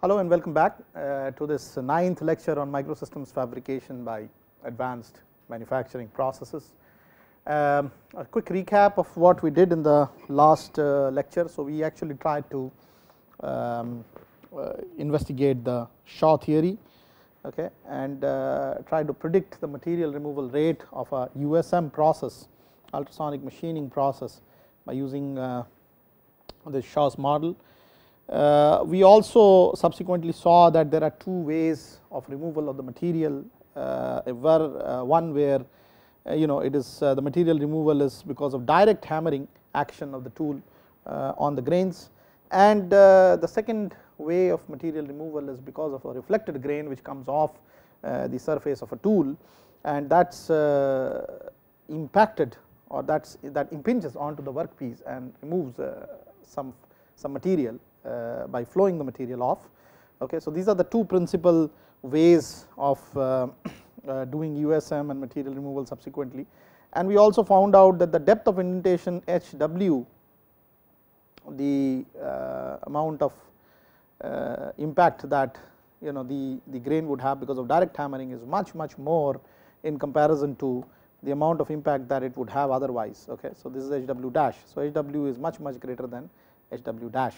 Hello and welcome back to this 9th lecture on microsystems fabrication by advanced manufacturing processes. A quick recap of what we did in the last lecture. So, we actually tried to investigate the Shaw theory, okay, and try to predict the material removal rate of a USM process, ultrasonic machining process, by using the Shaw's model. We also subsequently saw that there are two ways of removal of the material, one where it is the material removal is because of direct hammering action of the tool on the grains, and the second way of material removal is because of a reflected grain which comes off the surface of a tool, and that is impacted, or that impinges onto the workpiece and removes some material by flowing the material off. Okay, so these are the two principal ways of doing USM and material removal subsequently, and we also found out that the depth of indentation HW, the amount of impact that the grain would have because of direct hammering is much more in comparison to the amount of impact that it would have otherwise. Okay, so this is HW dash. So HW is much greater than HW dash,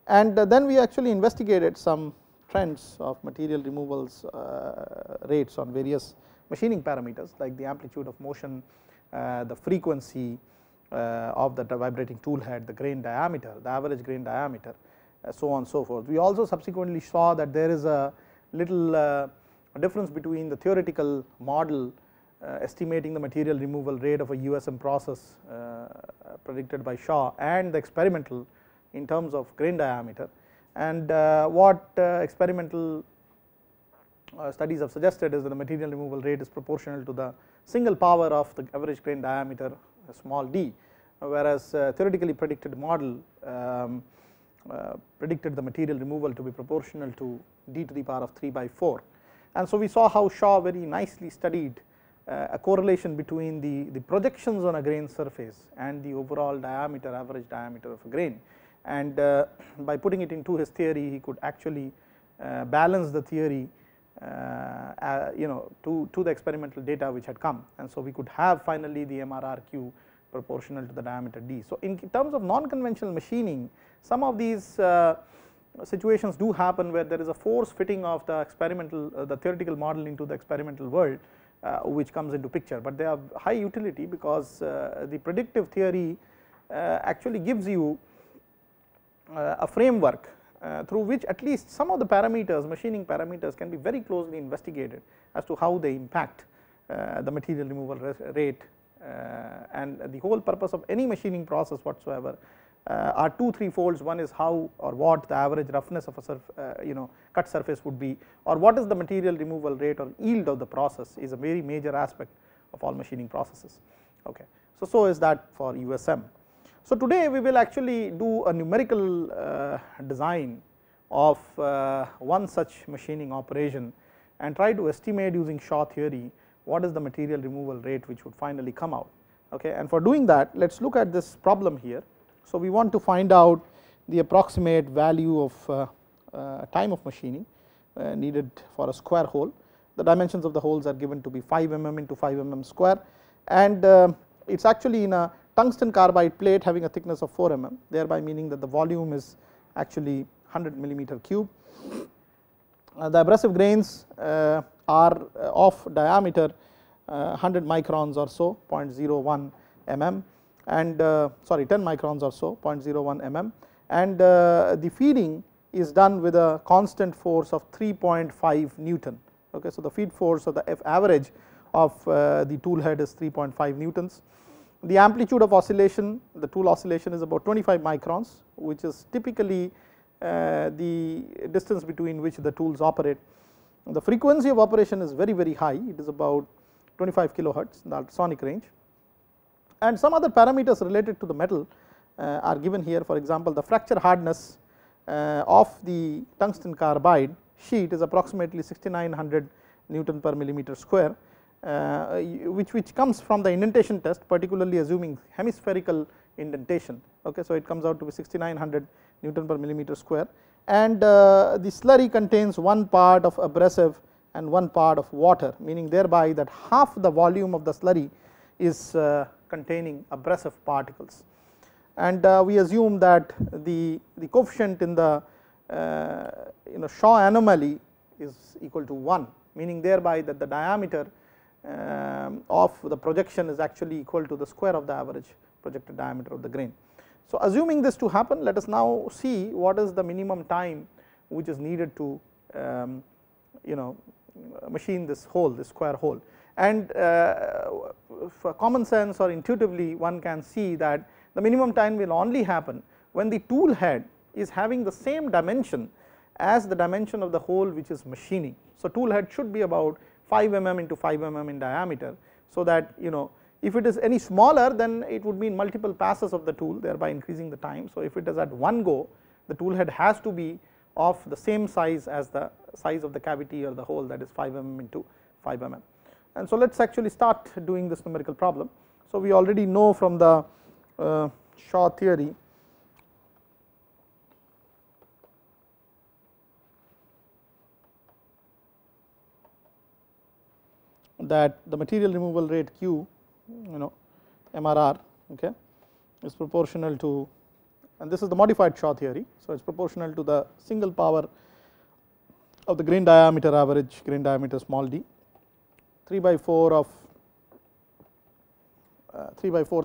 and then we actually investigated some trends of material removals rates on various machining parameters like the amplitude of motion, the frequency of the vibrating tool head, the grain diameter, the average grain diameter, so on and so forth. We also subsequently saw that there is a little difference between the theoretical model estimating the material removal rate of a USM process predicted by Shaw and the experimental in terms of grain diameter, and what experimental studies have suggested is that the material removal rate is proportional to the single power of the average grain diameter small d, whereas theoretically predicted model predicted the material removal to be proportional to d to the power of 3 by 4. And so we saw how Shaw very nicely studied a correlation between the projections on a grain surface and the overall diameter, average diameter of a grain, and by putting it into his theory he could actually balance the theory to the experimental data which had come, and so we could have finally the MRRQ proportional to the diameter d. So in terms of non-conventional machining, some of these situations do happen where there is a force fitting of the experimental the theoretical model into the experimental world which comes into picture, but they have high utility because the predictive theory actually gives you a framework through which at least some of the parameters, machining parameters, can be very closely investigated as to how they impact the material removal rate, and the whole purpose of any machining process whatsoever are three folds. One is how or what the average roughness of a cut surface would be, or what is the material removal rate or yield of the process is a very major aspect of all machining processes. Okay, so is that for USM. So today we will actually do a numerical design of one such machining operation and try to estimate using Shaw theory what is the material removal rate which would finally come out. Okay, and for doing that, let us look at this problem here. So we want to find out the approximate value of time of machining needed for a square hole. The dimensions of the holes are given to be 5 mm into 5 mm square, and it is actually in a tungsten carbide plate having a thickness of 4 mm, thereby meaning that the volume is actually 100 millimeter cube. The abrasive grains are of diameter 100 microns or so, 0.01 mm, and 10 microns or so, 0.01 mm, and the feeding is done with a constant force of 3.5 Newton. Okay, so the feed force of the F average of the tool head is 3.5 newtons. The amplitude of oscillation, the tool oscillation, is about 25 microns, which is typically the distance between which the tools operate. The frequency of operation is very high, it is about 25 kilohertz in the ultrasonic range, and some other parameters related to the metal are given here. For example, the fracture hardness of the tungsten carbide sheet is approximately 6900 Newton per millimeter square, which comes from the indentation test, particularly assuming hemispherical indentation. Okay, so it comes out to be 6900 Newton per millimeter square, and the slurry contains one part of abrasive and one part of water, meaning thereby that half the volume of the slurry is containing abrasive particles, and we assume that the coefficient in the Shaw anomaly is equal to 1, meaning thereby that the diameter of the projection is actually equal to the square of the average projected diameter of the grain. So assuming this to happen, let us now see what is the minimum time which is needed to machine this hole, this square hole, and for common sense or intuitively one can see that the minimum time will only happen when the tool head is having the same dimension as the dimension of the hole which is machining. So tool head should be about 5 mm into 5 mm in diameter, so that if it is any smaller, then it would mean multiple passes of the tool, thereby increasing the time. So if it is at one go, the tool head has to be of the same size as the size of the cavity or the hole, that is 5 mm into 5 mm. And so let us actually start doing this numerical problem. So we already know from the Shaw theory that the material removal rate Q, MRR, okay, is proportional to, and this is the modified Shaw theory, so it is proportional to the single power of the grain diameter average, grain diameter small d, 3/4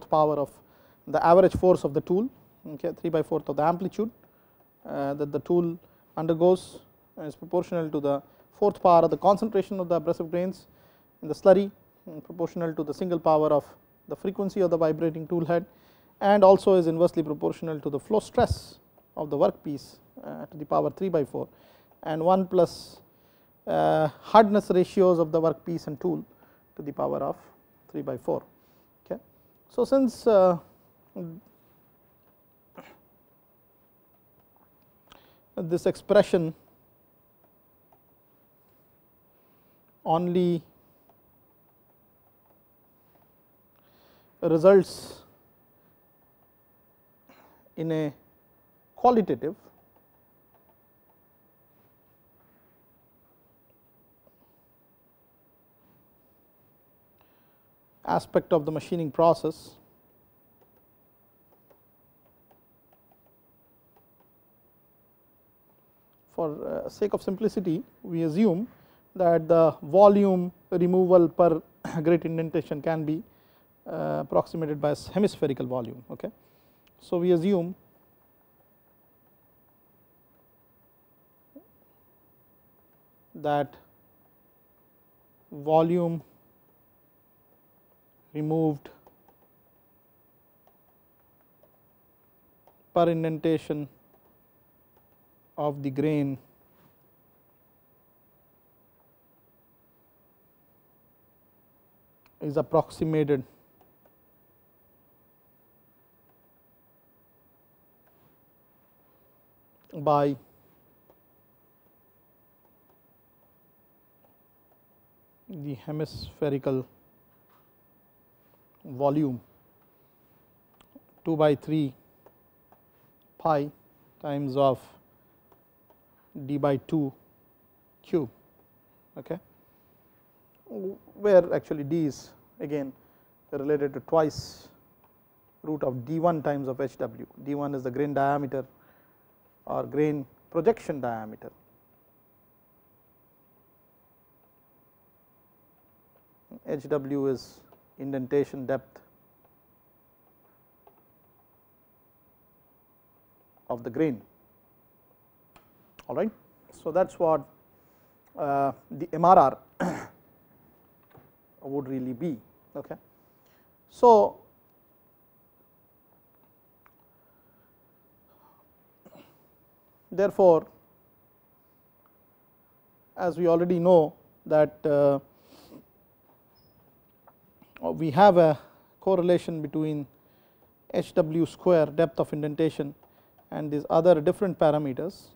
power of the average force of the tool, okay, 3/4 of the amplitude that the tool undergoes, is proportional to the 4th power of the concentration of the abrasive grains in the slurry, proportional to the single power of the frequency of the vibrating tool head, and also is inversely proportional to the flow stress of the workpiece to the power 3/4, and 1 plus hardness ratios of the workpiece and tool to the power of 3/4. Okay. So since this expression only results in a qualitative aspect of the machining process, for sake of simplicity we assume that the volume removal per grate indentation can be approximated by hemispherical volume. Okay. So we assume that volume removed per indentation of the grain is approximated by the hemispherical volume 2/3 pi times of d/2 cube, okay, where actually d is again related to twice root of d1 times of hw. d1 is the grain diameter or grain projection diameter, hw is indentation depth of the grain. All right. So that is what the MRR would really be. Okay. So therefore, as we already know that we have a correlation between hw square, depth of indentation, and these other different parameters,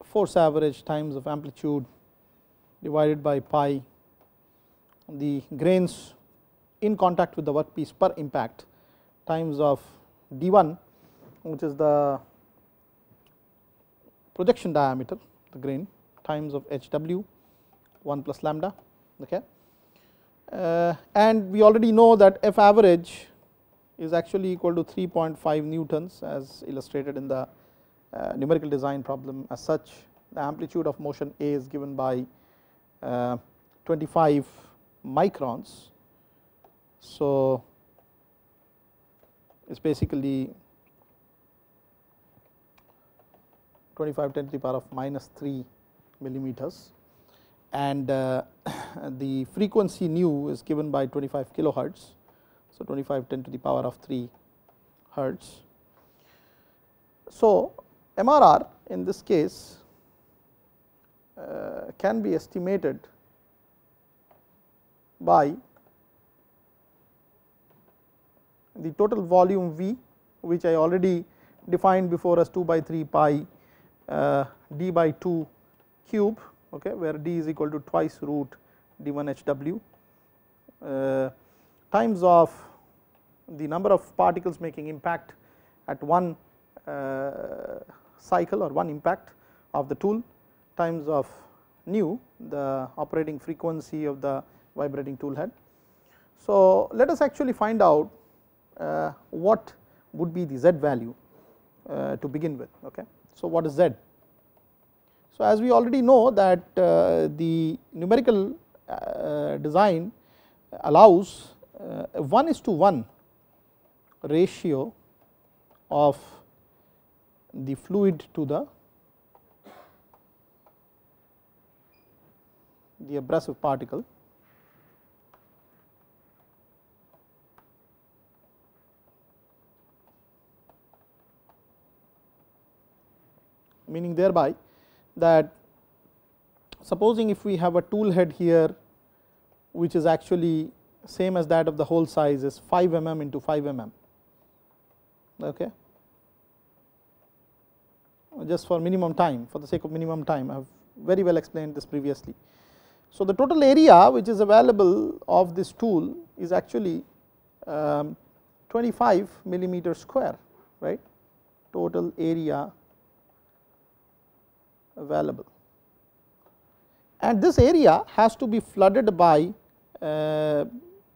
force average times of amplitude divided by pi, the grains in contact with the workpiece per impact times of d1, which is the projection diameter, the grain, times of HW 1 plus lambda. Okay. And we already know that F average is actually equal to 3.5 newtons as illustrated in the numerical design problem. As such, the amplitude of motion A is given by 25 microns. So, it is basically 25 10 to the power of minus 3 millimeters, and the frequency nu is given by 25 kilohertz. So, 25 10 to the power of 3 hertz. So, MRR in this case can be estimated by the total volume V, which I already defined before as 2 by 3 pi d by 2 cube, okay, where d is equal to twice root d1 hw times of the number of particles making impact at one cycle or one impact of the tool times of nu, the operating frequency of the vibrating tool head. So, let us actually find out what would be the Z value to begin with. Okay. So, what is Z? So, as we already know that the numerical design allows a 1:1 ratio of the fluid to the abrasive particle, meaning thereby that supposing if we have a tool head here which is actually same as that of the hole size is 5 mm into 5 mm. Okay. Just for minimum time, for the sake of minimum time, I have very well explained this previously. So, the total area which is available of this tool is actually 25 millimeter square, right, total area available, and this area has to be flooded by a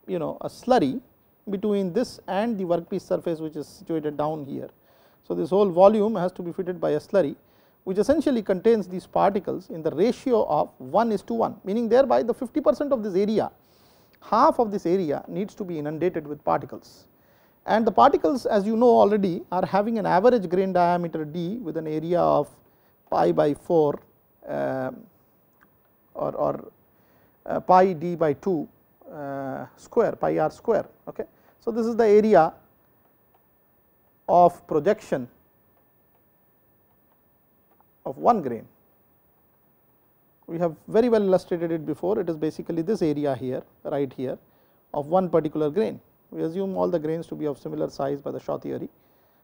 slurry between this and the workpiece surface which is situated down here. So, this whole volume has to be fitted by a slurry which essentially contains these particles in the ratio of 1:1, meaning thereby the 50% of this area, half of this area needs to be inundated with particles, and the particles, as you know already, are having an average grain diameter d with an area of pi by 4 or pi d by 2 square, pi r square. Okay. So, this is the area of projection of one grain. We have very well illustrated it before. It is basically this area here, right here, of one particular grain. We assume all the grains to be of similar size by the Shaw theory.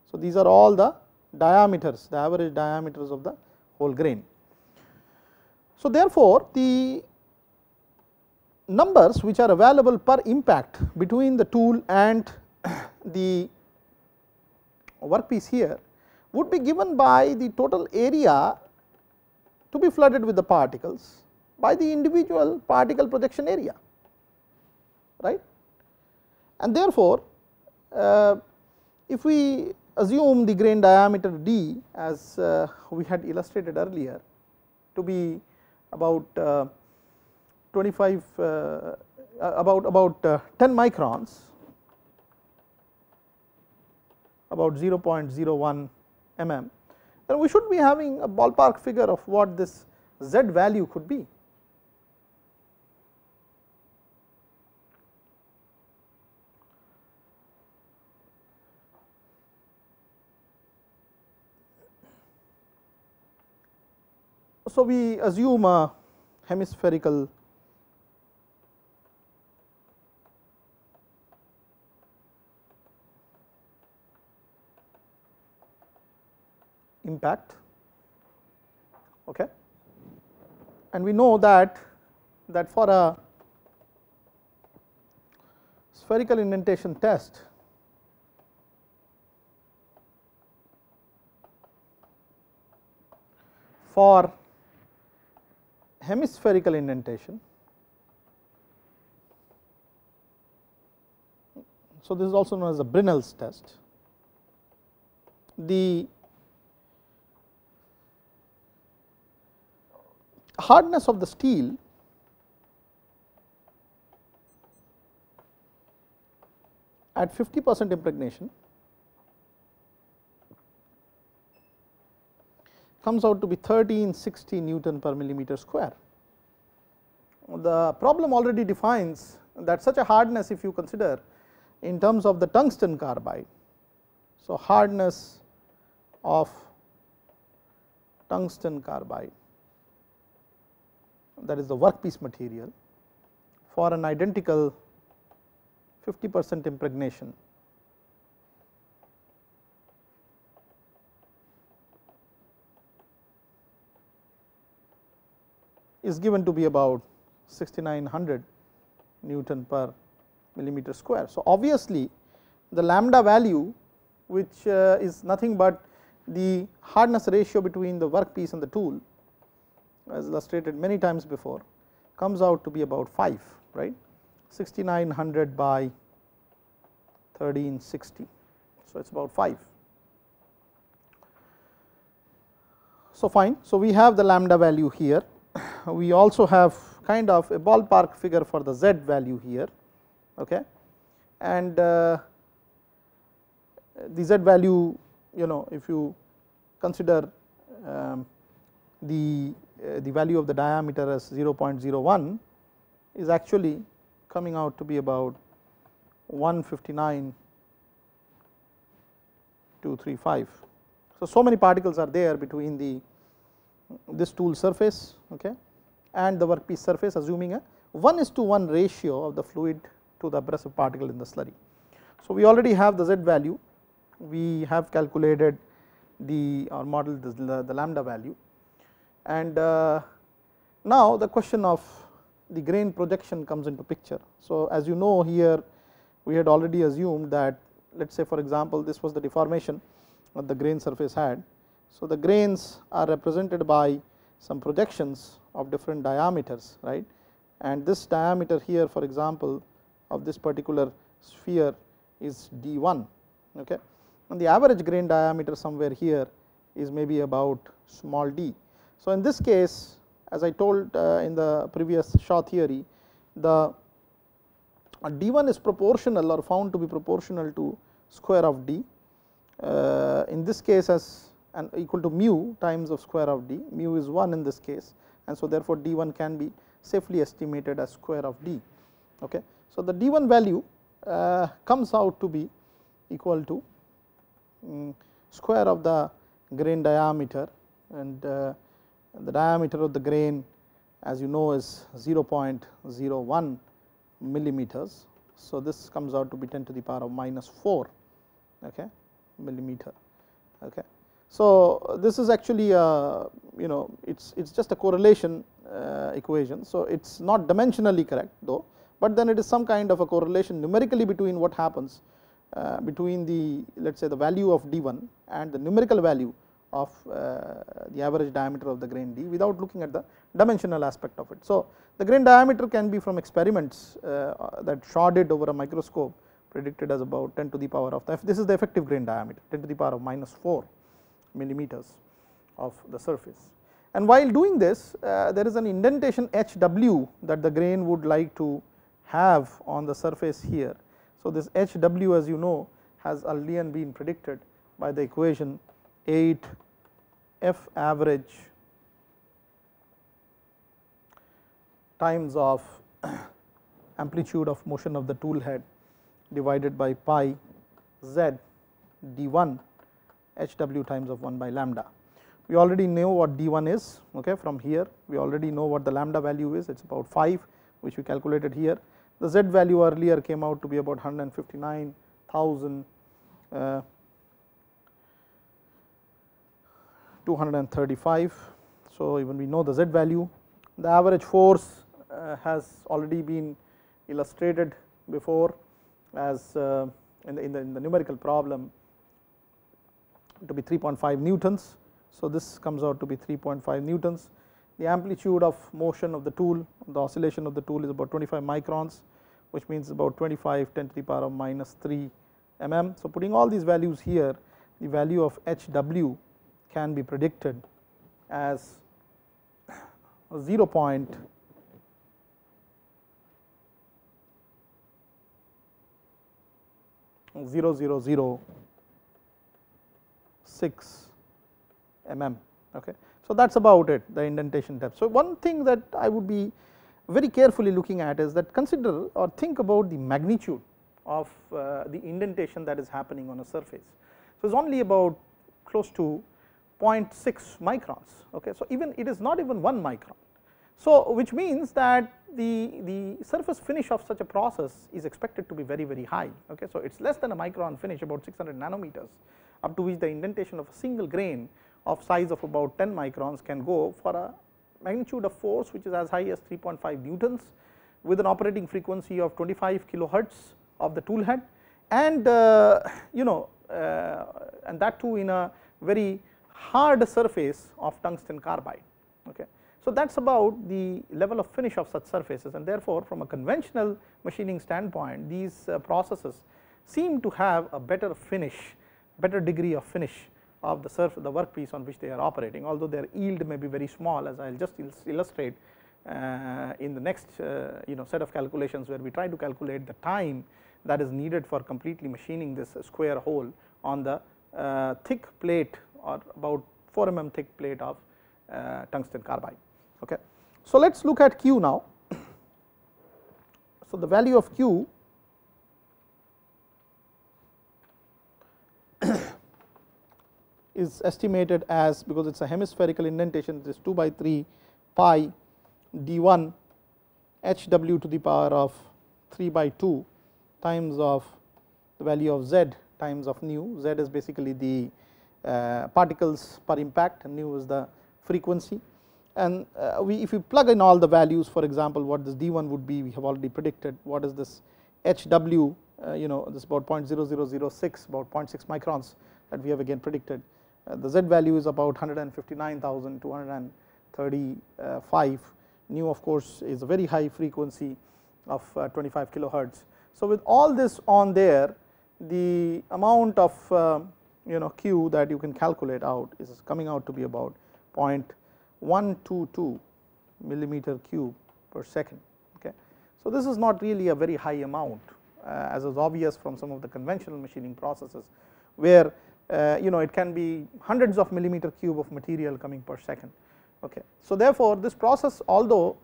So, these are all the diameters, the average diameters of the whole grain. So, therefore, the numbers which are available per impact between the tool and the workpiece here would be given by the total area to be flooded with the particles by the individual particle projection area, right. And therefore, if we assume the grain diameter d as we had illustrated earlier to be about 25 about 10 microns, about 0.01 mm, then we should be having a ballpark figure of what this Z value could be. So, we assume a hemispherical impact, okay, and we know that for a spherical indentation test, for hemispherical indentation. So, this is also known as the Brinell's test. The hardness of the steel at 50% impregnation comes out to be 1360 Newton per millimeter square. The problem already defines that such a hardness, if you consider in terms of the tungsten carbide. So, hardness of tungsten carbide, that is the workpiece material, for an identical 50% impregnation is given to be about 6900 Newton per millimeter square. So, obviously, the lambda value, which is nothing but the hardness ratio between the workpiece and the tool, as illustrated many times before, comes out to be about 5, right, 6900 by 1360. So, it is about 5. So, fine. So, we have the lambda value here. We also have kind of a ballpark figure for the z value here, okay, and the z value, if you consider the value of the diameter as 0.01, is actually coming out to be about 159,235. So many particles are there between this tool surface, okay, and the workpiece surface, assuming a 1:1 ratio of the fluid to the abrasive particle in the slurry. So, we already have the z value, we have calculated or modeled the lambda value, and now the question of the grain projection comes into picture. So, as you know, here we had already assumed that, let us say for example, this was the deformation that the grain surface had. So, the grains are represented by some projections of different diameters, right, and this diameter here, for example, of this particular sphere is d1, okay, and the average grain diameter somewhere here is maybe about small d. So, in this case, as I told in the previous Shaw theory, the d1 is proportional or found to be proportional to square of d, in this case as and equal to mu times of square of d. Mu is 1 in this case, and so therefore, d1 can be safely estimated as square of d. Okay. So, the d1 value comes out to be equal to square of the grain diameter, and the diameter of the grain, as you know, is 0.01 millimeters. So, this comes out to be 10 to the power of -4, okay, millimeter. Okay. So, this is actually it's just a correlation equation. So, it is not dimensionally correct though, but then it is some kind of a correlation numerically between what happens between the, let us say, the value of d1 and the numerical value of the average diameter of the grain d, without looking at the dimensional aspect of it. So, the grain diameter can be from experiments that Shaw did over a microscope, predicted as about 10 to the power of this is the effective grain diameter, 10 to the power of -4 millimeters of the surface. And while doing this, there is an indentation HW that the grain would like to have on the surface here. So, this HW, as you know, has earlier been predicted by the equation 8 F average times of amplitude of motion of the tool head divided by pi z d1 HW times of 1 by lambda. We already know what d1 is, okay, from here we already know what the lambda value is, it is about 5, which we calculated here. The z value earlier came out to be about 159,235. So, even we know the z value. The average force has already been illustrated before as in the numerical problem to be 3.5 newtons. So, this comes out to be 3.5 newtons. The amplitude of motion of the tool, the oscillation of the tool is about 25 microns, which means about 25 10 to the power of minus 3 mm. So, putting all these values here, the value of HW can be predicted as 0.00006 mm. Okay. So, that is about it, the indentation depth. So, one thing that I would be very carefully looking at is that consider or think about the magnitude of the indentation that is happening on a surface. So, it is only about close to 0.6 microns. Okay. So, even it is not even 1 micron. So, which means that the surface finish of such a process is expected to be very, very high. Okay. So, it is less than a micron finish, about 600 nanometers, up to which the indentation of a single grain of size of about 10 microns can go for a magnitude of force which is as high as 3.5 newtons with an operating frequency of 25 kilohertz of the tool head, and and that too in a very hard surface of tungsten carbide. Okay. So, that is about the level of finish of such surfaces, and therefore, from a conventional machining standpoint, these processes seem to have a better finish, better degree of finish of the surface, the workpiece on which they are operating, although their yield may be very small, as I will just illustrate in the next set of calculations, where we try to calculate the time that is needed for completely machining this square hole on the thick plate, or about 4 mm thick plate of tungsten carbide. Okay. So, let us look at Q now. So, the value of Q is estimated as, because it is a hemispherical indentation, it is 2 by 3 pi d1 HW to the power of 3 by 2 times of the value of Z times of nu. Z is basically the particles per impact, and nu is the frequency. And if we plug in all the values, for example, what this d1 would be, we have already predicted. What is this HW, this about 0.0006, about 0.6 microns that we have again predicted. The Z value is about 159,235. Nu, of course, is a very high frequency of 25 kilohertz. So, with all this on there, the amount of Q that you can calculate out is coming out to be about 0.122 millimeter cube per second. Okay. So, this is not really a very high amount, as is obvious from some of the conventional machining processes, where it can be hundreds of millimeter cube of material coming per second. Okay. So, therefore, this process, although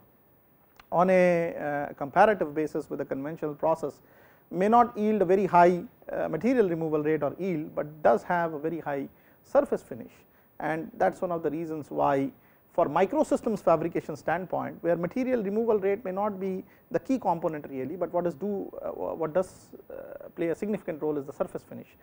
on a comparative basis with a conventional process may not yield a very high material removal rate or yield, but does have a very high surface finish, and that is one of the reasons why, for microsystems fabrication standpoint, where material removal rate may not be the key component really, but what does play a significant role is the surface finish.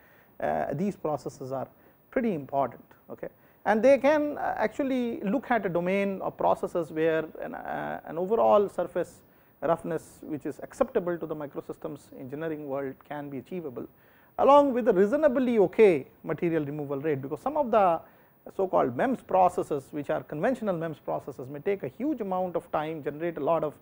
These processes are pretty important. Okay. And they can actually look at a domain of processes where an overall surface roughness which is acceptable to the microsystems engineering world can be achievable, along with a reasonably okay material removal rate, because some of the so called MEMS processes, which are conventional MEMS processes, may take a huge amount of time, generate a lot of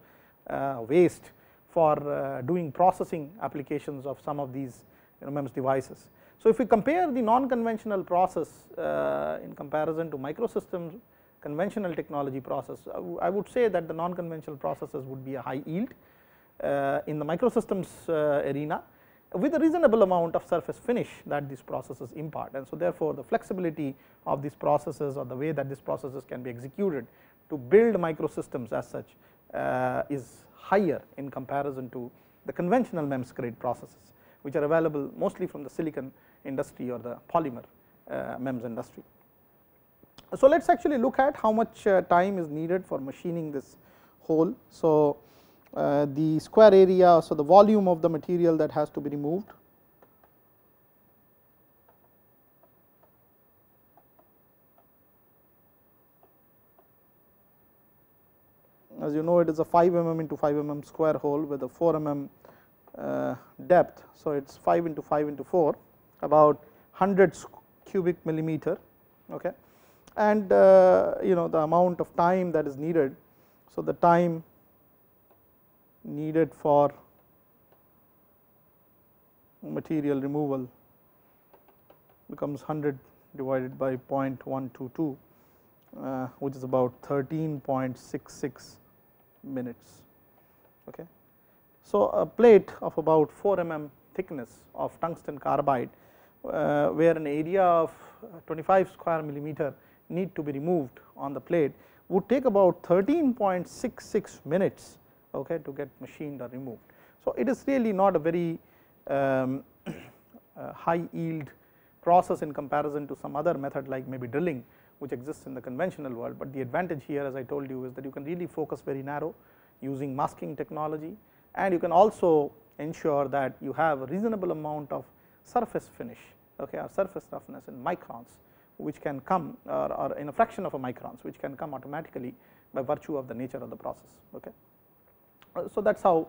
waste for doing processing applications of some of these MEMS devices. So, if we compare the non-conventional process in comparison to microsystems conventional technology process, I would say that the non-conventional processes would be a high yield in the microsystems arena, with a reasonable amount of surface finish that these processes impart. And so, therefore, the flexibility of these processes, or the way that these processes can be executed to build microsystems as such, is higher in comparison to the conventional MEMS grade processes, which are available mostly from the silicon industry or the polymer MEMS industry. So, let us actually look at how much time is needed for machining this hole. So, the square area, so the volume of the material that has to be removed, as you know, it is a 5 mm into 5 mm square hole with a 4 mm depth. So, it is 5 into 5 into 4, about 100 cubic millimeter. Okay. and you know, the amount of time that is needed. So, the time needed for material removal becomes 100 divided by 0.122, which is about 13.66 minutes. Okay. So, a plate of about 4 mm thickness of tungsten carbide, where an area of 25 square millimeter need to be removed on the plate, would take about 13.66 minutes, okay, to get machined or removed. So, it is really not a very high yield process in comparison to some other method like maybe drilling, which exists in the conventional world, but the advantage here, as I told you, is that you can really focus very narrow using masking technology, and you can also ensure that you have a reasonable amount of surface finish, okay, or surface roughness in microns, which can come or in a fraction of a microns, which can come automatically by virtue of the nature of the process. Okay. So, that is how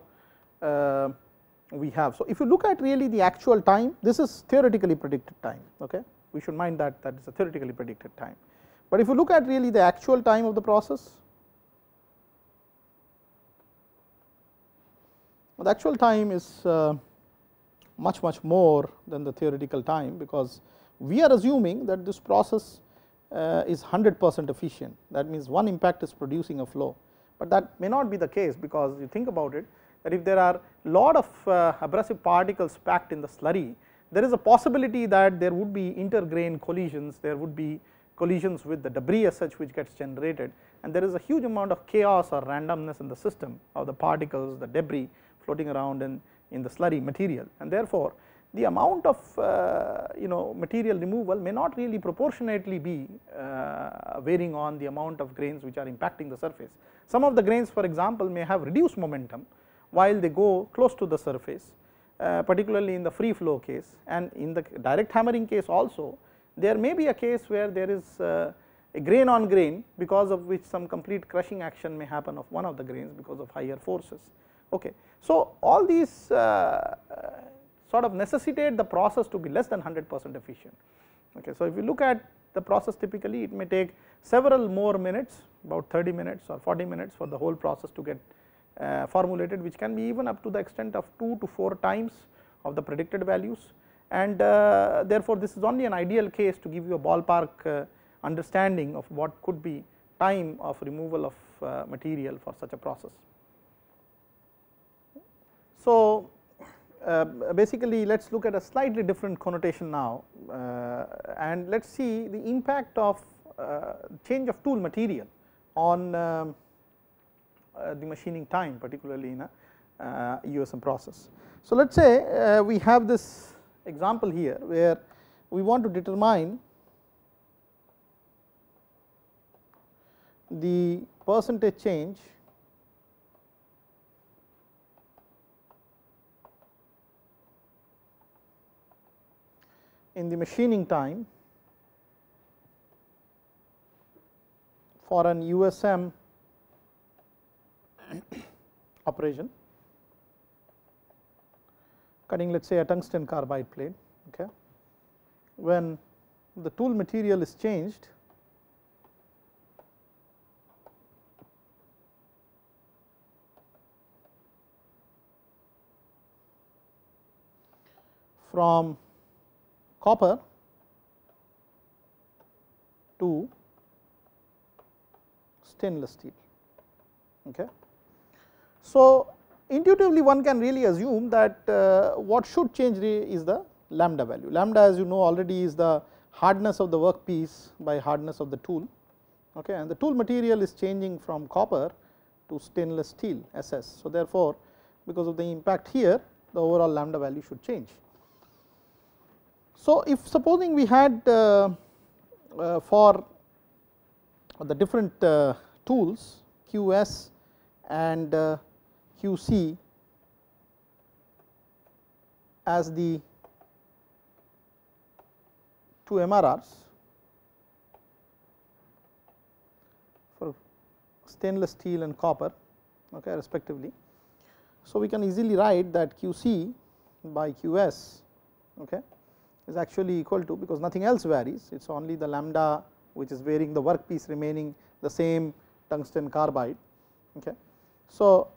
we have. So, if you look at really the actual time, this is theoretically predicted time. Okay. We should mind that that is a theoretically predicted time, but if you look at really the actual time of the process, the actual time is much more than the theoretical time, because we are assuming that this process is 100% efficient. That means one impact is producing a flow, but that may not be the case, because you think about it, that if there are lot of abrasive particles packed in the slurry, there is a possibility that there would be intergrain collisions, there would be collisions with the debris as such which gets generated, and there is a huge amount of chaos or randomness in the system of the particles, the debris floating around in the slurry material, and therefore, the amount of you know, material removal may not really proportionately be varying on the amount of grains which are impacting the surface. Some of the grains, for example, may have reduced momentum while they go close to the surface, particularly in the free flow case, and in the direct hammering case also there may be a case where there is a grain on grain, because of which some complete crushing action may happen of one of the grains because of higher forces. Okay. So, all these sort of necessitate the process to be less than 100% efficient. Okay. So, if you look at the process, typically it may take several more minutes, about 30 minutes or 40 minutes for the whole process to get formulated, which can be even up to the extent of 2 to 4 times of the predicted values, and therefore, this is only an ideal case to give you a ballpark understanding of what could be time of removal of material for such a process. So, basically let us look at a slightly different connotation now, and let us see the impact of change of tool material on the machining time, particularly in a USM process. So, let us say we have this example here where we want to determine the percentage change in the machining time for an USM operation cutting, let us say, a tungsten carbide plate. Okay. When the tool material is changed from copper to stainless steel. Okay. So, intuitively one can really assume that what should change is the lambda value. Lambda, as you know already, is the hardness of the workpiece by hardness of the tool, okay, and the tool material is changing from copper to stainless steel SS. So, therefore, because of the impact here, the overall lambda value should change. So, if supposing we had for the different tools QS and QC as the two MRRs for stainless steel and copper, okay, respectively. So, we can easily write that QC by QS, okay, is actually equal to, because nothing else varies, it is only the lambda which is varying the workpiece remaining the same tungsten carbide. Okay. So,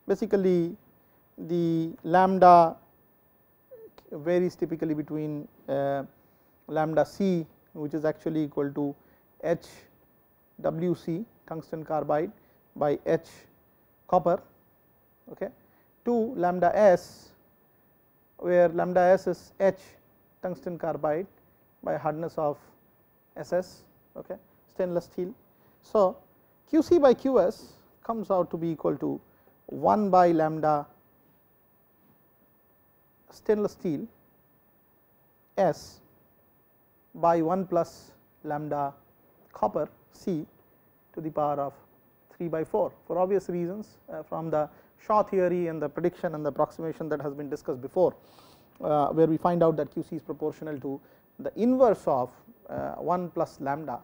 basically the lambda varies typically between lambda c, which is actually equal to H WC tungsten carbide by H copper, okay, to lambda s, where lambda s is H tungsten carbide by hardness of SS, okay, stainless steel. So, QC by QS comes out to be equal to 1 by lambda stainless steel S by 1 plus lambda copper C to the power of 3 by 4 for obvious reasons from the Shaw theory and the prediction and the approximation that has been discussed before, where we find out that QC is proportional to the inverse of 1 plus lambda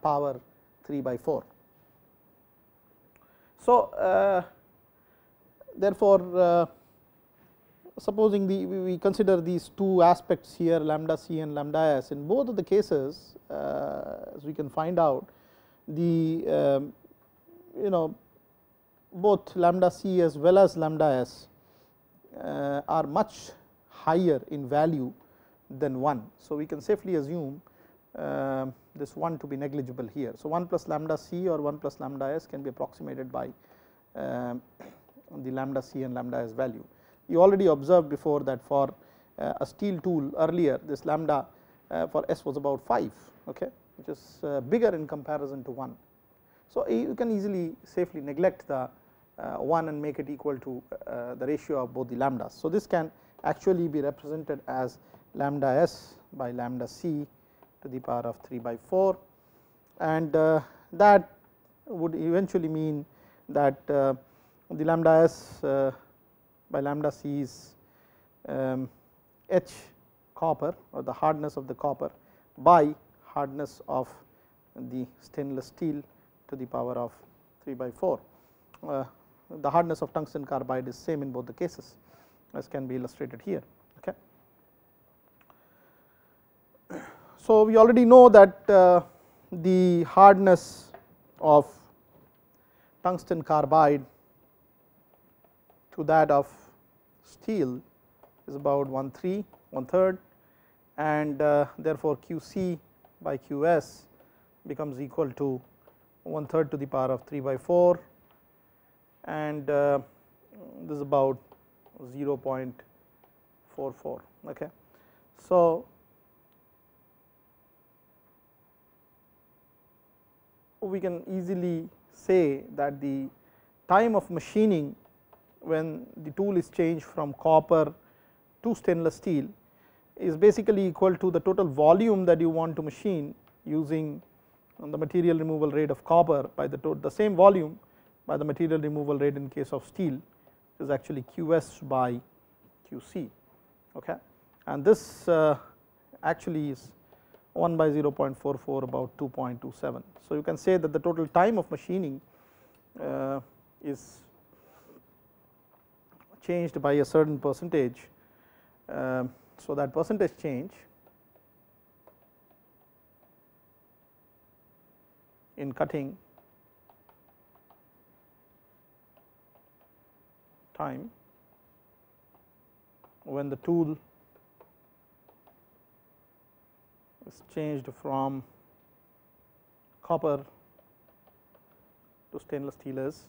power 3 by 4. So, therefore, supposing we consider these two aspects here, lambda c and lambda s, in both of the cases, as we can find out, the both lambda c as well as lambda s are much higher in value than 1. So, we can safely assume this 1 to be negligible here. So, 1 plus lambda c or 1 plus lambda s can be approximated by the lambda c and lambda s value. You already observed before that for a steel tool earlier, this lambda for S was about 5, okay, which is bigger in comparison to 1. So, you can easily safely neglect the 1 and make it equal to the ratio of both the lambdas. So, this can actually be represented as lambda s by lambda c to the power of 3 by 4, and that would eventually mean that the lambda s by lambda c is H copper, or the hardness of the copper, by hardness of the stainless steel to the power of 3 by 4. The hardness of tungsten carbide is same in both the cases, as can be illustrated here. Okay. So, we already know that the hardness of tungsten carbide to that of steel is about 1/3, and therefore, QC by QS becomes equal to 1/3 to the power of 3 by 4, and this is about 0.44. Okay. So, we can easily say that the time of machining when the tool is changed from copper to stainless steel is basically equal to the total volume that you want to machine using the material removal rate of copper by the same volume by the material removal rate in case of steel, which is actually QS by QC. Okay. And this actually is 1 by 0.44, about 2.27. So, you can say that the total time of machining is changed by a certain percentage. So, that percentage change in cutting time when the tool is changed from copper to stainless steel is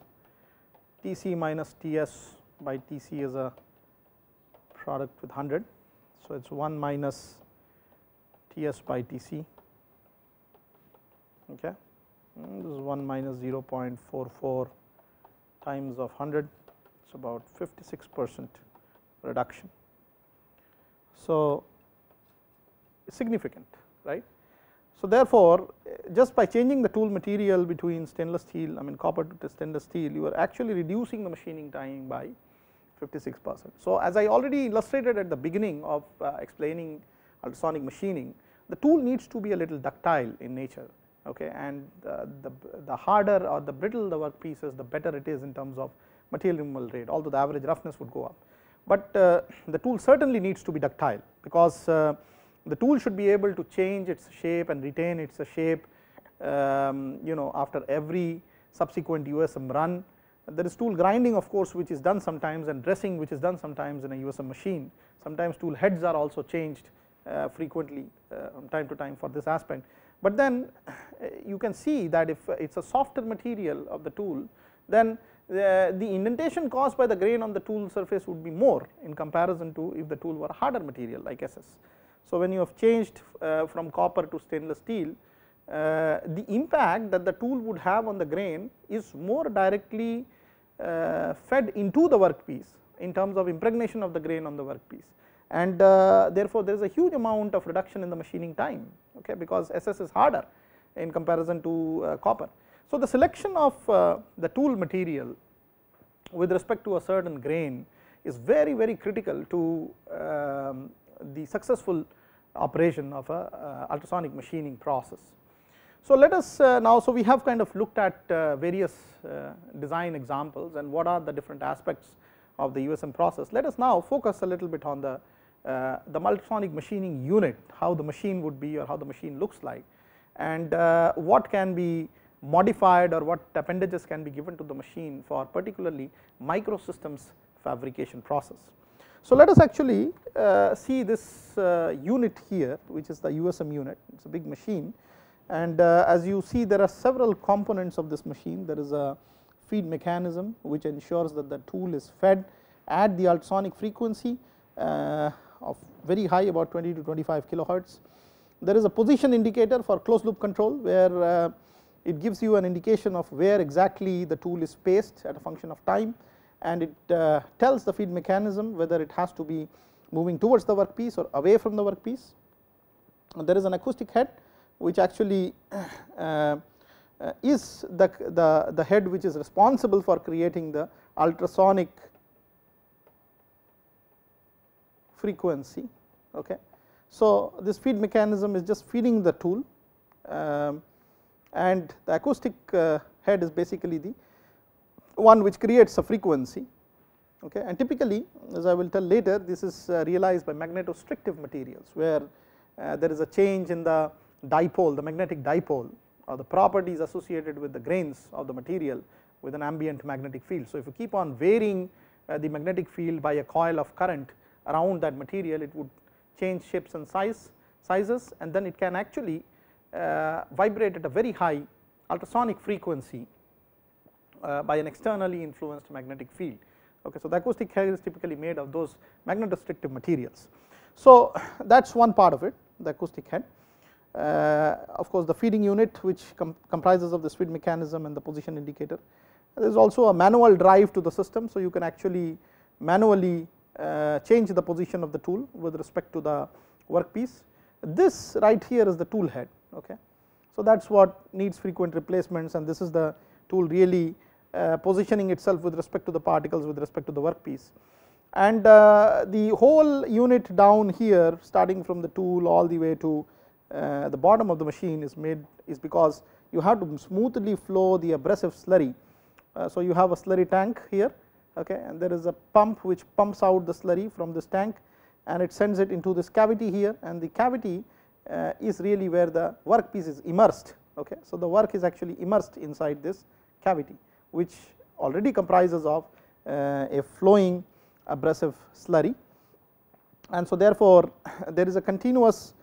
Tc minus Ts by Tc is a product with 100. So, it is 1 minus Ts by Tc, okay. This is 1 minus 0.44 times of 100, it is about 56% reduction. So, significant, right. So, therefore, just by changing the tool material between stainless steel, I mean copper to stainless steel, you are actually reducing the machining time by 56%. So, as I already illustrated at the beginning of explaining ultrasonic machining, the tool needs to be a little ductile in nature, okay, and the harder or the brittle the workpiece is, the better it is in terms of material removal rate, although the average roughness would go up. But the tool certainly needs to be ductile, because the tool should be able to change its shape and retain its shape after every subsequent USM run. There is tool grinding of course which is done sometimes, and dressing which is done sometimes in a USM machine. Sometimes tool heads are also changed frequently from time to time for this aspect. But then you can see that if it is a softer material of the tool, then the indentation caused by the grain on the tool surface would be more in comparison to if the tool were a harder material like SS. So when you have changed from copper to stainless steel, the impact that the tool would have on the grain is more directly fed into the workpiece in terms of impregnation of the grain on the workpiece, and therefore there is a huge amount of reduction in the machining time, okay, because SS is harder in comparison to copper. So the selection of the tool material with respect to a certain grain is very, very critical to the successful operation of a ultrasonic machining process. So let us now, so we have kind of looked at various design examples and what are the different aspects of the USM process. Let us now focus a little bit on the ultrasonic machining unit, how the machine would be or how the machine looks like, and what can be modified or what appendages can be given to the machine for particularly microsystems fabrication process. So let us actually see this unit here, which is the USM unit. It is a big machine, and as you see there are several components of this machine. There is a feed mechanism which ensures that the tool is fed at the ultrasonic frequency of very high, about 20 to 25 kilohertz. There is a position indicator for closed loop control where it gives you an indication of where exactly the tool is spaced at a function of time, and it tells the feed mechanism whether it has to be moving towards the workpiece or away from the workpiece. And there is an acoustic head which actually is the head which is responsible for creating the ultrasonic frequency, okay. So this feed mechanism is just feeding the tool, and the acoustic head is basically the one which creates a frequency, okay. And typically, as I will tell later, this is realized by magnetostrictive materials where there is a change in the dipole, the magnetic dipole, or the properties associated with the grains of the material with an ambient magnetic field. So if you keep on varying the magnetic field by a coil of current around that material, it would change shapes and sizes, and then it can actually vibrate at a very high ultrasonic frequency by an externally influenced magnetic field, okay. So the acoustic head is typically made of those magnetostrictive materials. So that is one part of it, the acoustic head. Of course the feeding unit, which comprises of the feed mechanism and the position indicator. There is also a manual drive to the system, so you can actually manually change the position of the tool with respect to the workpiece. This right here is the tool head, okay. So that is what needs frequent replacements, and this is the tool really positioning itself with respect to the particles with respect to the workpiece. And the whole unit down here, starting from the tool all the way to the bottom of the machine, is because you have to smoothly flow the abrasive slurry. So you have a slurry tank here, okay, and there is a pump which pumps out the slurry from this tank, and it sends it into this cavity here, and the cavity is really where the workpiece is immersed, okay. So the work is actually immersed inside this cavity, which already comprises of a flowing abrasive slurry, and so therefore there is a continuous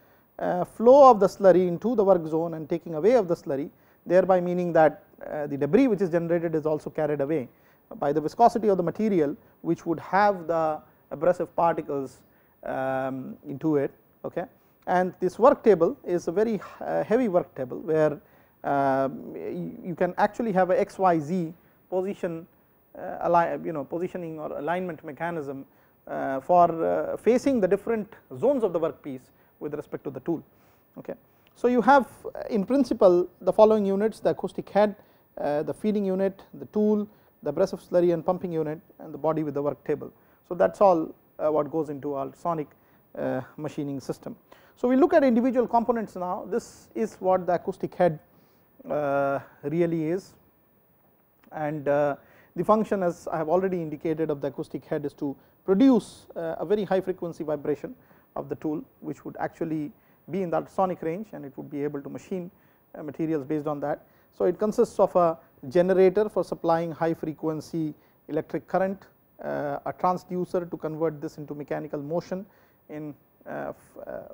flow of the slurry into the work zone and taking away of the slurry, thereby meaning that the debris which is generated is also carried away by the viscosity of the material, which would have the abrasive particles into it, okay. And this work table is a very heavy work table where you can actually have a XYZ position positioning or alignment mechanism for facing the different zones of the workpiece with respect to the tool, okay. So you have in principle the following units: the acoustic head, the feeding unit, the tool, the abrasive slurry and pumping unit, and the body with the work table. So that is all what goes into ultrasonic machining system. So we look at individual components now. This is what the acoustic head really is, and the function, as I have already indicated, of the acoustic head is to produce a very high frequency vibration of the tool, which would actually be in the ultrasonic range, and it would be able to machine materials based on that. So it consists of a generator for supplying high frequency electric current, a transducer to convert this into mechanical motion in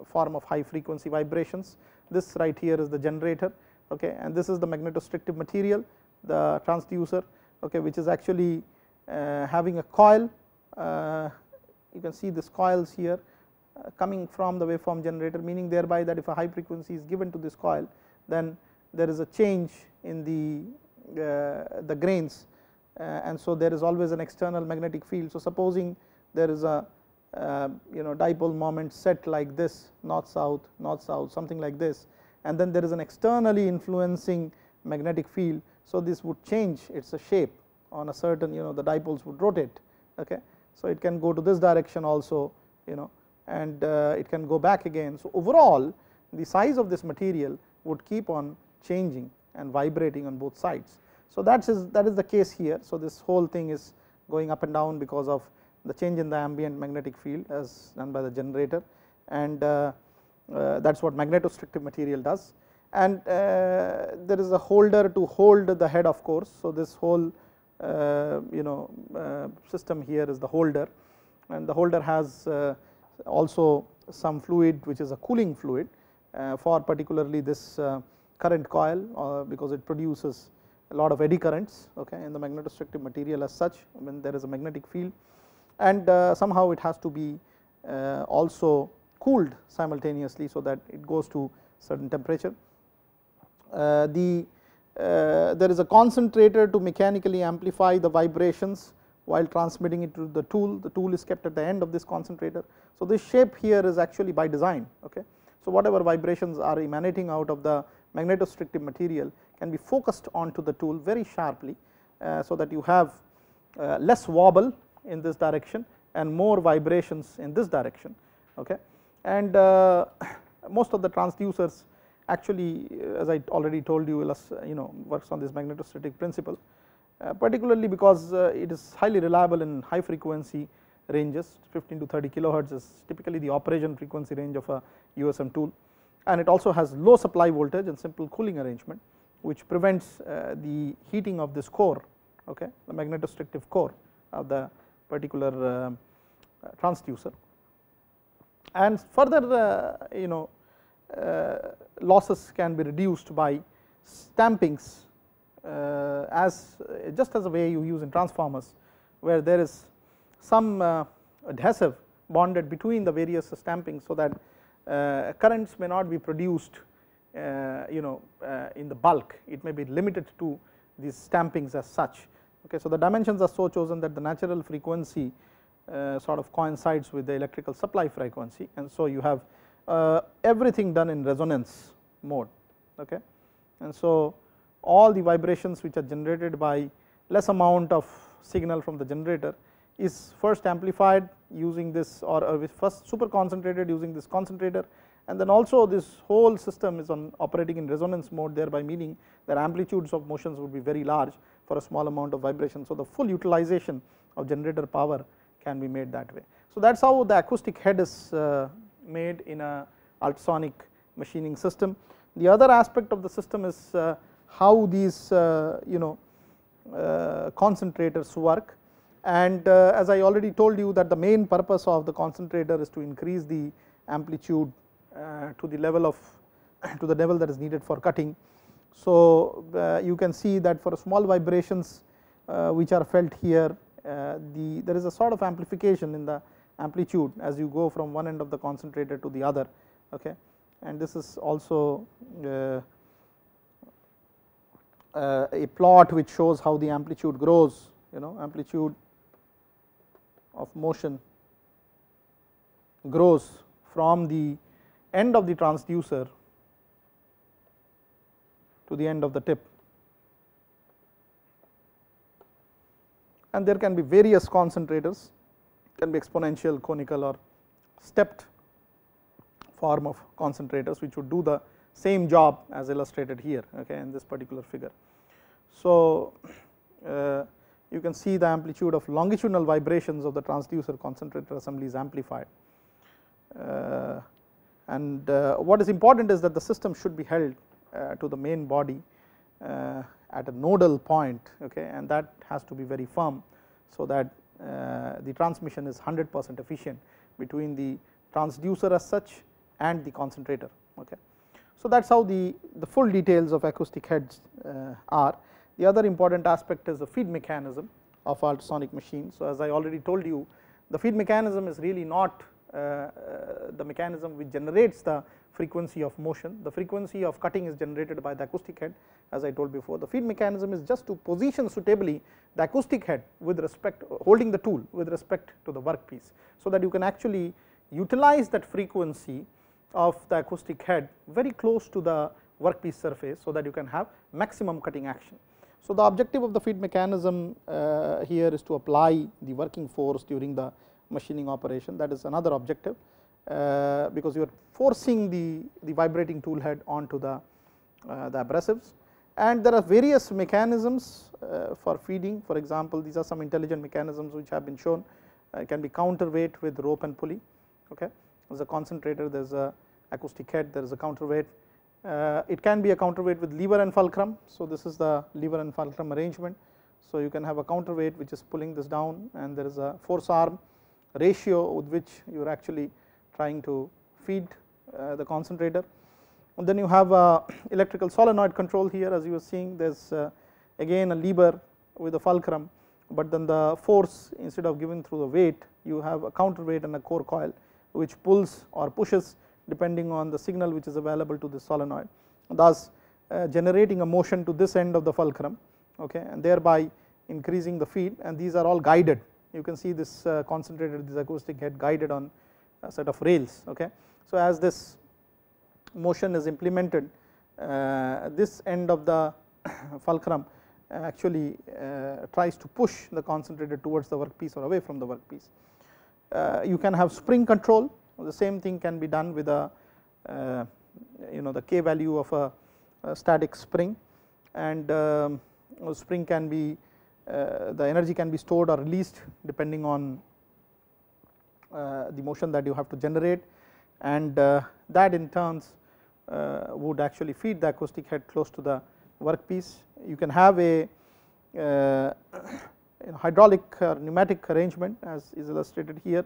form of high frequency vibrations. This right here is the generator, okay, and this is the magnetostrictive material, the transducer, okay, which is actually having a coil. You can see these coils here coming from the waveform generator, meaning thereby that if a high frequency is given to this coil, then there is a change in the grains, and so there is always an external magnetic field. So supposing there is a dipole moment set like this, north south, something like this, and then there is an externally influencing magnetic field. So this would change its shape on a certain, the dipoles would rotate, okay. So it can go to this direction also, and it can go back again. So overall the size of this material would keep on changing and vibrating on both sides. So that is the case here. So this whole thing is going up and down because of the change in the ambient magnetic field as done by the generator, and that is what magnetostrictive material does. And there is a holder to hold the head, of course. So this whole system here is the holder, and the holder has also some fluid which is a cooling fluid for particularly this current coil, because it produces a lot of eddy currents, okay, in the magnetostrictive material as such when there is a magnetic field, and somehow it has to be also cooled simultaneously so that it goes to certain temperature. There is a concentrator to mechanically amplify the vibrations while transmitting it to the tool. The tool is kept at the end of this concentrator. So this shape here is actually by design, okay. So whatever vibrations are emanating out of the magnetostrictive material can be focused onto the tool very sharply, so that you have less wobble in this direction and more vibrations in this direction, okay. And most of the transducers actually, as I already told you, works on this magnetostatic principle, particularly because it is highly reliable in high frequency ranges. 15 to 30 kilohertz is typically the operation frequency range of a USM tool, and it also has low supply voltage and simple cooling arrangement, which prevents the heating of this core, okay, the magnetostrictive core of the particular transducer. And further losses can be reduced by stampings, just as a way you use in transformers, where there is some adhesive bonded between the various stampings, so that currents may not be produced in the bulk. It may be limited to these stampings as such, okay. So the dimensions are so chosen that the natural frequency sort of coincides with the electrical supply frequency, and so you have everything done in resonance mode, okay. And so all the vibrations which are generated by less amount of signal from the generator is first amplified using this, or first super concentrated using this concentrator, and then also this whole system is operating in resonance mode, thereby meaning that amplitudes of motions would be very large for a small amount of vibration. So the full utilization of generator power can be made that way. So that is how the acoustic head is made in a ultrasonic machining system. The other aspect of the system is how these concentrators work, and as I already told you that the main purpose of the concentrator is to increase the amplitude to the level that is needed for cutting. So you can see that for small vibrations which are felt here, there is a sort of amplification in the amplitude as you go from one end of the concentrator to the other, okay. And this is also a plot which shows how the amplitude grows, amplitude of motion grows from the end of the transducer to the end of the tip, and there can be various concentrators, can be exponential, conical, or stepped form of concentrators which would do the same job as illustrated here, okay, in this particular figure. So you can see the amplitude of longitudinal vibrations of the transducer concentrator assembly is amplified. and what is important is that the system should be held to the main body at a nodal point, okay, and that has to be very firm, so that the transmission is 100% efficient between the transducer as such and the concentrator, okay. So that is how the full details of acoustic heads are. The other important aspect is the feed mechanism of ultrasonic machines. So as I already told you, the feed mechanism is really not the mechanism which generates the frequency of motion. The frequency of cutting is generated by the acoustic head, as I told before. The feed mechanism is just to position suitably the acoustic head with respect, holding the tool with respect to the workpiece, so that you can actually utilize that frequency of the acoustic head very close to the workpiece surface, so that you can have maximum cutting action. So the objective of the feed mechanism here is to apply the working force during the machining operation. That is another objective, because you are forcing the vibrating tool head onto the abrasives, and there are various mechanisms for feeding. For example, these are some intelligent mechanisms which have been shown. It can be counterweight with rope and pulley, okay. There is a concentrator, there is a acoustic head, there is a counterweight. It can be a counterweight with lever and fulcrum. So this is the lever and fulcrum arrangement. So you can have a counterweight which is pulling this down, and there is a force arm ratio with which you are actually trying to feed the concentrator. And then you have electrical solenoid control here, as you are seeing. There is again a lever with a fulcrum, but then the force, instead of given through the weight, you have a counterweight and a core coil which pulls or pushes depending on the signal which is available to the solenoid, thus generating a motion to this end of the fulcrum, okay, and thereby increasing the feed. And these are all guided. You can see this concentrator, this acoustic head guided on a set of rails, okay. So as this motion is implemented, this end of the fulcrum actually tries to push the concentrator towards the workpiece or away from the workpiece. You can have spring control. The same thing can be done with a the K value of a static spring, and spring can be the energy can be stored or released depending on the motion that you have to generate, and that in turns would actually feed the acoustic head close to the workpiece. You can have a hydraulic or pneumatic arrangement, as is illustrated here.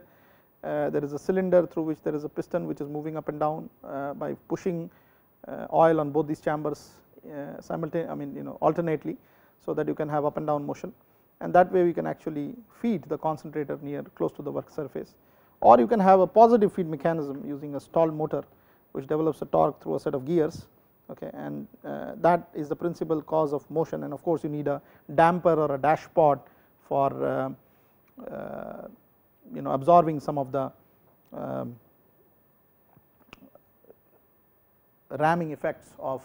There is a cylinder through which there is a piston which is moving up and down by pushing oil on both these chambers alternately, so that you can have up and down motion, and that way we can actually feed the concentrator near close to the work surface. Or you can have a positive feed mechanism using a stalled motor which develops a torque through a set of gears, okay, and that is the principal cause of motion. And of course you need a damper or a dashpot for absorbing some of the ramming effects of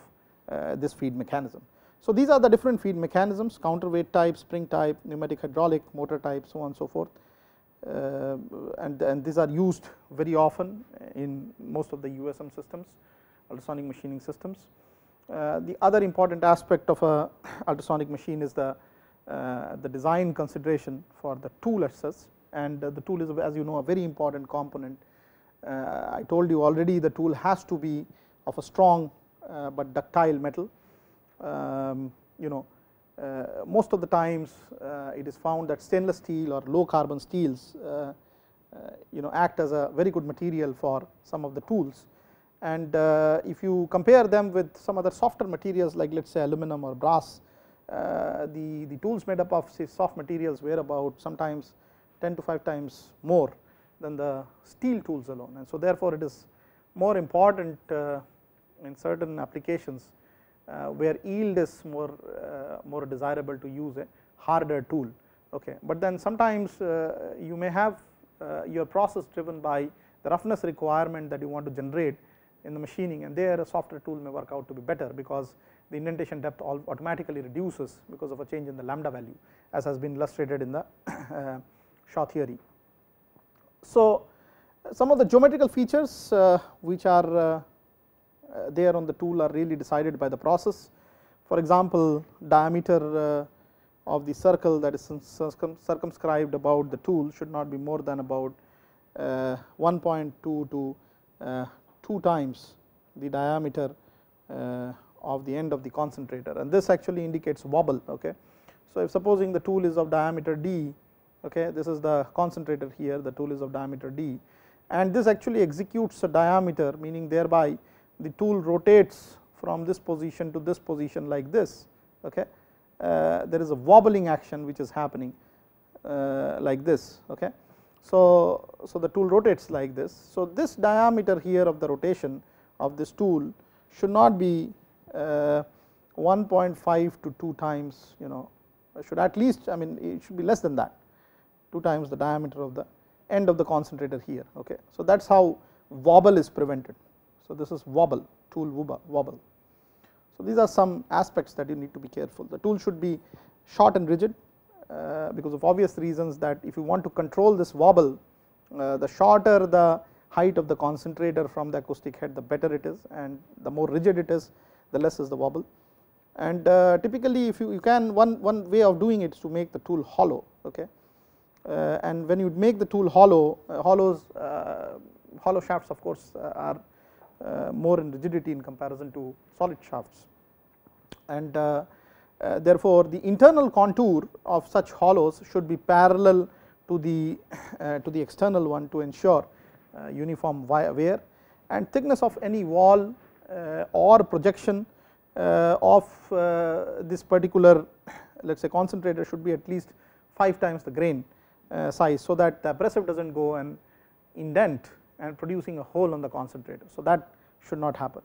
this feed mechanism. So these are the different feed mechanisms: counterweight type, spring type, pneumatic, hydraulic, motor type, so on and so forth, and these are used very often in most of the USM systems, ultrasonic machining systems. The other important aspect of a ultrasonic machine is the design consideration for the tool as such, and the tool is, as you know, a very important component. I told you already, the tool has to be of a strong but ductile metal. Most of the times it is found that stainless steel or low carbon steels act as a very good material for some of the tools, and if you compare them with some other softer materials like, let's say, aluminum or brass, the tools made up of, say, soft materials weigh about sometimes 10 to 5 times more than the steel tools alone, and so therefore it is more important in certain applications where yield is more desirable to use a harder tool, okay. But then sometimes you may have your process driven by the roughness requirement that you want to generate in the machining, and there a softer tool may work out to be better, because the indentation depth automatically reduces because of a change in the lambda value, as has been illustrated in the Shaw theory. So some of the geometrical features which are there on the tool are really decided by the process. For example, diameter of the circle that is circumscribed about the tool should not be more than about 1.2 to 2 times the diameter of the end of the concentrator, and this actually indicates wobble. Okay. So, if supposing the tool is of diameter d, okay, this is the concentrator here, the tool is of diameter d, and this actually executes a diameter, meaning thereby the tool rotates from this position to this position like this. Okay. There is a wobbling action which is happening like this. Okay. So, the tool rotates like this. So, this diameter here of the rotation of this tool should not be 1.5 to 2 times, should at least, I mean, it should be less than that, 2 times the diameter of the end of the concentrator here. Okay. So, that is how wobble is prevented. So, this is wobble, tool wobble. So, these are some aspects that you need to be careful. The tool should be short and rigid because of obvious reasons, that if you want to control this wobble, the shorter the height of the concentrator from the acoustic head, the better it is, and the more rigid it is, the less is the wobble. And typically, if you can, one way of doing it is to make the tool hollow. Okay. And when you make the tool hollow, hollow shafts of course are more in rigidity in comparison to solid shafts, and therefore, the internal contour of such hollows should be parallel to the external one to ensure uniform wear, and thickness of any wall or projection of this particular, let us say, concentrator should be at least 5 times the grain size, so that the abrasive does not go and indent and producing a hole on the concentrator. So, that should not happen.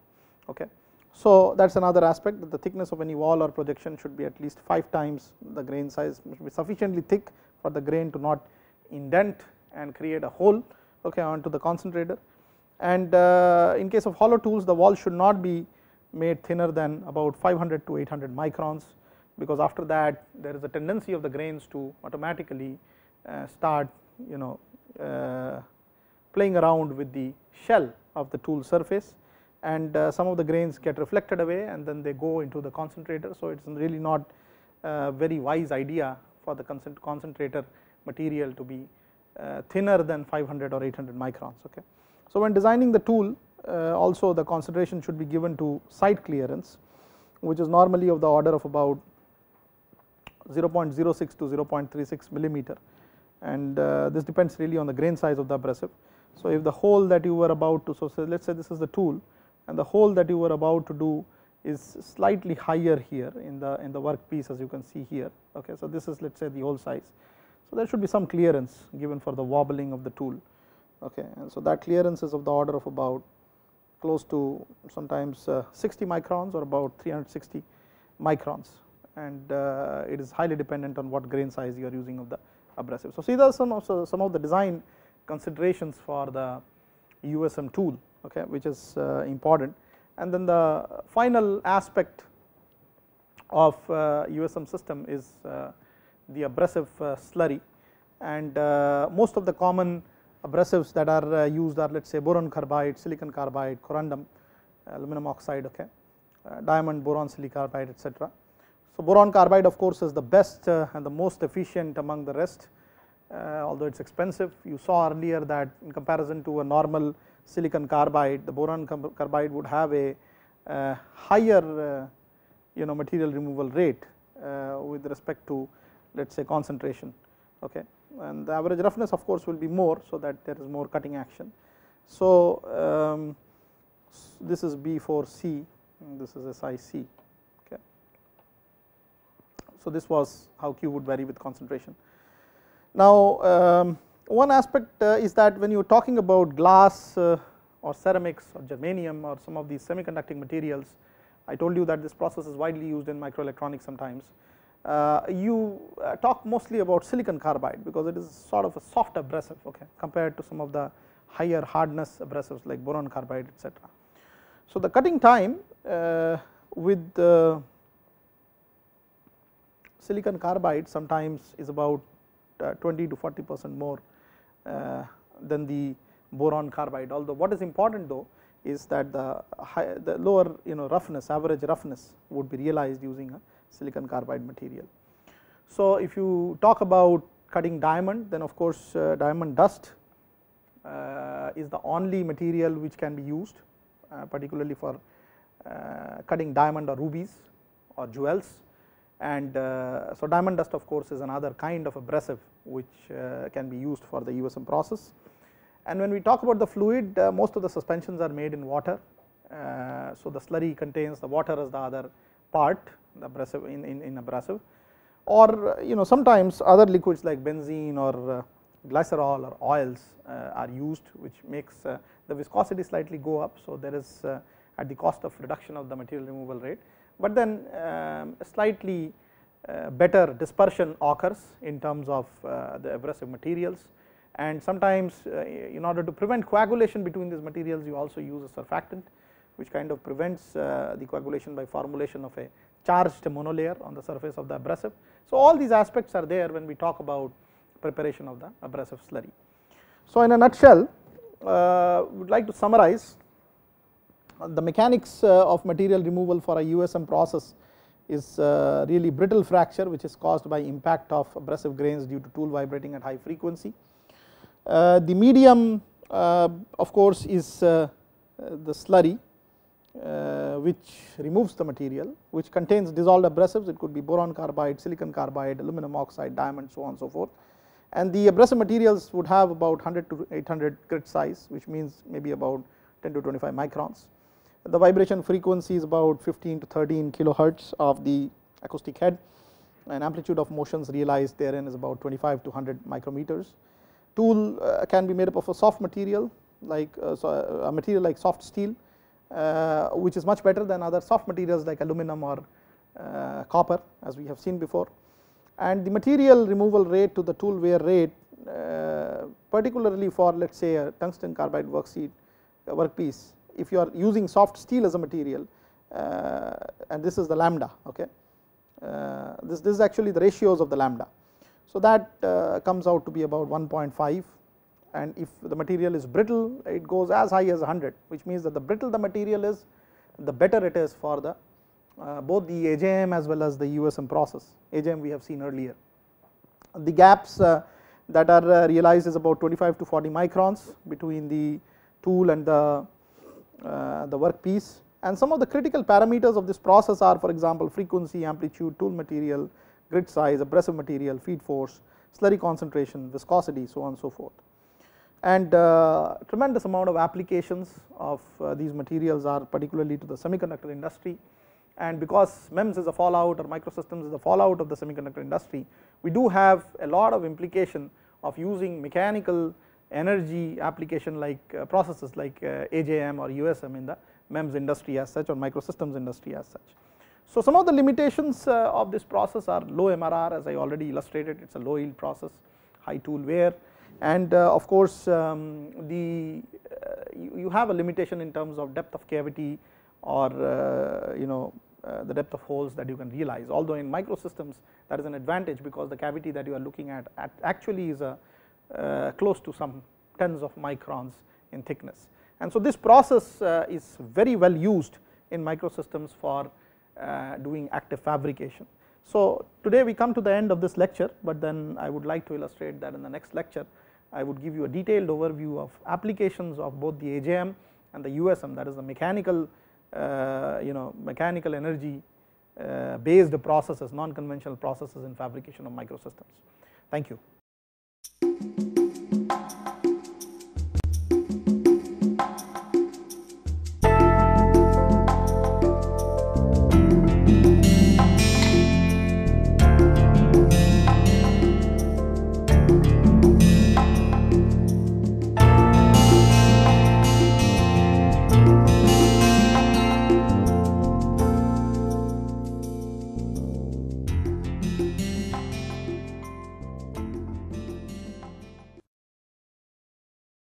Okay. So, that is another aspect, that the thickness of any wall or projection should be at least 5 times the grain size, should be sufficiently thick for the grain to not indent and create a hole, okay, onto the concentrator. And in case of hollow tools, the wall should not be made thinner than about 500 to 800 microns, because after that there is a tendency of the grains to automatically start playing around with the shell of the tool surface, and some of the grains get reflected away and then they go into the concentrator. So, it is really not a very wise idea for the concentrator material to be thinner than 500 or 800 microns. Okay. So, when designing the tool, also the consideration should be given to side clearance, which is normally of the order of about 0.06 to 0.36 millimeter, and this depends really on the grain size of the abrasive. So, if the hole that you were about to, so let us say this is the tool, and the hole that you were about to do is slightly higher here in the workpiece, as you can see here. Okay. So, this is, let us say, the hole size. So, there should be some clearance given for the wobbling of the tool. Okay. And so, that clearance is of the order of about close to sometimes 60 microns or about 360 microns, and it is highly dependent on what grain size you are using of the abrasive. So, these are some of the design considerations for the USM tool, okay, which is important. And then the final aspect of USM system is the abrasive slurry, and most of the common abrasives that are used are, let us say, boron carbide, silicon carbide, corundum, aluminum oxide, okay, diamond, boron, silicon carbide, etc. So, boron carbide of course is the best and the most efficient among the rest, although it is expensive. You saw earlier that in comparison to a normal silicon carbide, the boron carbide would have a higher material removal rate with respect to, let us say, concentration. Okay. And the average roughness of course will be more, so that there is more cutting action. So, this is B4C, this is SiC. Okay. So, this was how Q would vary with concentration. Now, one aspect is that when you are talking about glass or ceramics or germanium or some of these semiconducting materials, I told you that this process is widely used in microelectronics sometimes. You talk mostly about silicon carbide because it is sort of a soft abrasive, okay, compared to some of the higher hardness abrasives like boron carbide, etc. So, the cutting time with silicon carbide sometimes is about 20 to 40% more than the boron carbide, although what is important though is that the lower roughness, average roughness would be realized using a silicon carbide material. So, if you talk about cutting diamond, then of course diamond dust is the only material which can be used particularly for cutting diamond or rubies or jewels, and so diamond dust of course is another kind of abrasive which can be used for the USM process. And when we talk about the fluid, most of the suspensions are made in water, so the slurry contains the water as the other part, the abrasive in abrasive, or sometimes other liquids like benzene or glycerol or oils are used, which makes the viscosity slightly go up. So there is at the cost of reduction of the material removal rate, but then slightly better dispersion occurs in terms of the abrasive materials, and sometimes in order to prevent coagulation between these materials you also use a surfactant which kind of prevents the coagulation by formulation of a charged monolayer on the surface of the abrasive. So all these aspects are there when we talk about preparation of the abrasive slurry. So in a nutshell, we would like to summarize the mechanics of material removal for a USM process is really brittle fracture, which is caused by impact of abrasive grains due to tool vibrating at high frequency. The medium of course is the slurry which removes the material, which contains dissolved abrasives. It could be boron carbide, silicon carbide, aluminum oxide, diamond, so on and so forth, and the abrasive materials would have about 100 to 800 grit size, which means maybe about 10 to 25 microns. The vibration frequency is about 15 to 13 kilohertz of the acoustic head, and amplitude of motions realized therein is about 25 to 100 micrometers. Tool can be made up of a soft material like a material like soft steel, which is much better than other soft materials like aluminum or copper, as we have seen before. And the material removal rate to the tool wear rate, particularly for let us say a tungsten carbide workpiece, if you are using soft steel as a material, and this is the lambda, okay, this is actually the ratios of the lambda. So that comes out to be about 1.5, and if the material is brittle, it goes as high as 100, which means that the brittle the material is, the better it is for the both the AJM as well as the USM process. AJM we have seen earlier. The gaps that are realized is about 25 to 40 microns between the tool and the workpiece, and some of the critical parameters of this process are, for example, frequency, amplitude, tool material, grit size, abrasive material, feed force, slurry concentration, viscosity, so on and so forth. And tremendous amount of applications of these materials are particularly to the semiconductor industry, and because MEMS is a fallout or microsystems is a fallout of the semiconductor industry, we do have a lot of implication of using mechanical energy application like processes like AJM or USM in the MEMS industry as such, or microsystems industry as such. So some of the limitations of this process are low MRR, as I already illustrated. It is a low yield process, high tool wear, and of course you have a limitation in terms of depth of cavity or the depth of holes that you can realize, although in microsystems that is an advantage because the cavity that you are looking at actually is close to some tens of microns in thickness, and so this process is very well used in microsystems for doing active fabrication. So today we come to the end of this lecture, but then I would like to illustrate that in the next lecture I would give you a detailed overview of applications of both the AJM and the USM, that is the mechanical mechanical energy based processes, non-conventional processes in fabrication of microsystems. Thank you.